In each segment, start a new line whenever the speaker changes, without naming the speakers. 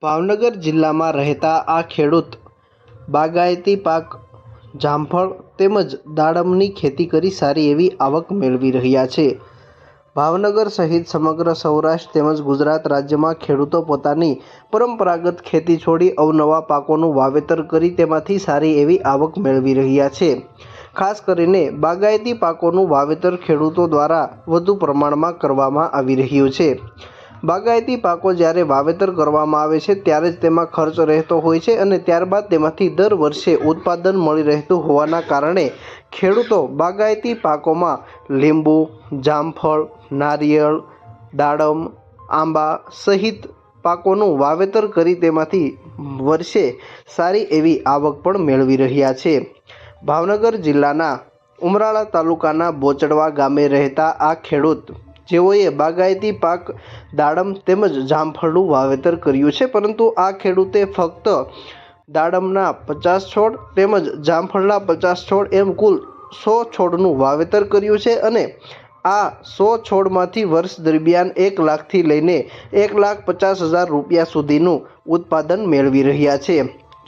ભાવનગર જિલ્લામાં રહેતા આ ખેડૂત બાગાયતી પાક જામફળ તેમજ દાડમની ખેતી કરી સારી એવી આવક મેળવી રહ્યા છે। ભાવનગર સહિત સમગ્ર સૌરાષ્ટ્ર તેમજ ગુજરાત રાજ્યમાં ખેડૂતો પોતાની પરંપરાગત ખેતી છોડી અવનવા પાકોનું વાવેતર કરી તેમાંથી સારી એવી આવક મેળવી રહ્યા છે। ખાસ કરીને બાગાયતી પાકોનું વાવેતર ખેડૂતો દ્વારા વધુ પ્રમાણમાં કરવામાં આવી રહ્યું છે। બાગાયતી પાકો જ્યારે વાવેતર કરવામાં આવે છે ત્યારે જ તેમાં ખર્ચ રહેતો હોય છે અને ત્યારબાદ તેમાંથી દર વર્ષે ઉત્પાદન મળી રહેતું હોવાના કારણે ખેડૂતો બાગાયતી પાકોમાં લીંબુ, જામફળ, નારિયેળ, દાડમ, આંબા સહિત પાકોનું વાવેતર કરી તેમાંથી વર્ષે સારી એવી આવક પણ મેળવી રહ્યા છે। ભાવનગર જિલ્લાના ઉમરાળા તાલુકાના બોચડવા ગામે રહેતા આ ખેડૂત જેઓએ બાગાયતી પાક દાડમ તેમજ જામફળનું વાવેતર કર્યું છે, પરંતુ આ ખેડૂતે ફક્ત દાડમના 50 છોડ તેમજ જામફળના 50 છોડ એમ કુલ 100 છોડનું વાવેતર કર્યું છે અને આ 100 છોડમાંથી વર્ષ દરમિયાન 1 લાખથી લઈને 1,50,000 રૂપિયા સુધીનું ઉત્પાદન મેળવી રહ્યા છે।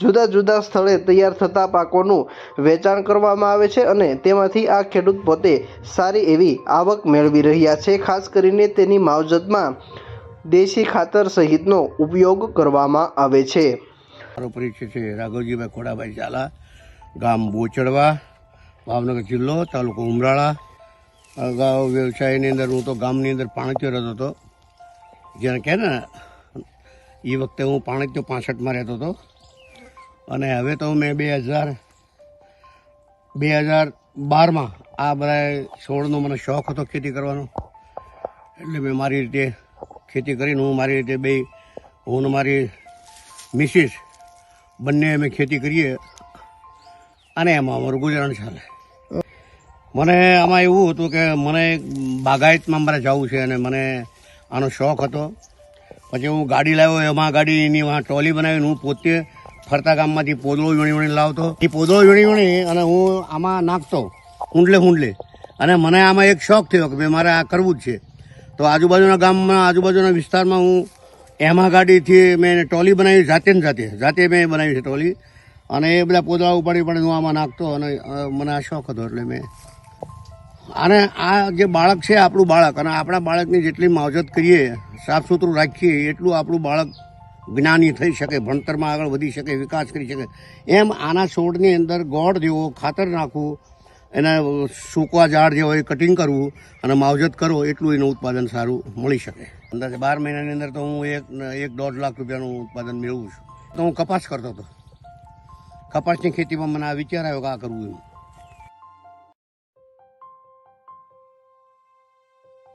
જુદા જુદા સ્થળે તૈયાર થતા પાકોનું વેચાણ કરવામાં આવે છે અને તેમાંથી આ ખેડૂત પોતે સારી એવી આવક મેળવી રહ્યા છે। ખાસ કરીને તેની માવજતમાં દેશી ખાતર સહિતનો ઉપયોગ કરવામાં આવે છે।
મારો પરિચય છે રાઘવજીભાઈ ખોડાભાઈ ઝાલા, ગામ બોચડવા, ભાવનગર જિલ્લો, તાલુકો ઉમરાળા। અગાઉ વ્યવસાયની અંદર હું તો ગામની અંદર પાણીત્યો રહેતો હતો, જેને કહે ને એ વખતે હું પાણીત્યો 65માં રહેતો હતો અને હવે તો મેં 2012માં આ બધા છોડનો મને શોખ હતો ખેતી કરવાનો, એટલે મેં મારી રીતે ખેતી કરીને હું મારી રીતે હું ને મારી મિસિસ બંને અમે ખેતી કરીએ અને એમાં અમારું ગુજરાન ચાલે। મને આમાં એવું હતું કે મને બાગાયતમાં મારે જવું છે અને મને આનો શોખ હતો। પછી હું ગાડી લાવ્યો, એમાં ગાડીની ટ્રોલી બનાવીને હું પોતે ફરતા ગામમાંથી પોદળો વીણી લાવતો। એ પોદળો વીણી અને હું આમાં નાખતો હુંડલે અને મને આમાં એક શોખ થયો કે ભાઈ મારે આ કરવું જ છે। તો આજુબાજુના ગામમાં, આજુબાજુના વિસ્તારમાં હું એમાં ગાડીથી મેં ટ્રોલી બનાવી, જાતે મેં બનાવી છે ટ્રોલી, અને એ બધા પોદળા ઉપાડી હું આમાં નાખતો અને મને આ શોખ હતો એટલે મેં અને આ જે બાળક છે આપણું બાળક, અને આપણા બાળકની જેટલી માવજત કરીએ, સાફ સુથરું રાખીએ, એટલું આપણું બાળક જ્ઞાની થઈ શકે, ભણતરમાં આગળ વધી શકે, વિકાસ કરી શકે। એમ આના છોડની અંદર ગોળ જેવો ખાતર નાખવું, એના સૂકવા ઝાડ જે હોય કટિંગ કરવું અને માવજત કરો, એટલું એનું ઉત્પાદન સારું મળી શકે। અંદાજે 12 મહિનાની અંદર તો હું 1-1.5 લાખ રૂપિયાનું ઉત્પાદન મેળવું છું। તો હું કપાસ કરતો હતો, કપાસની ખેતીમાં મને આ વિચાર આવ્યો કે આ કરવું એમ।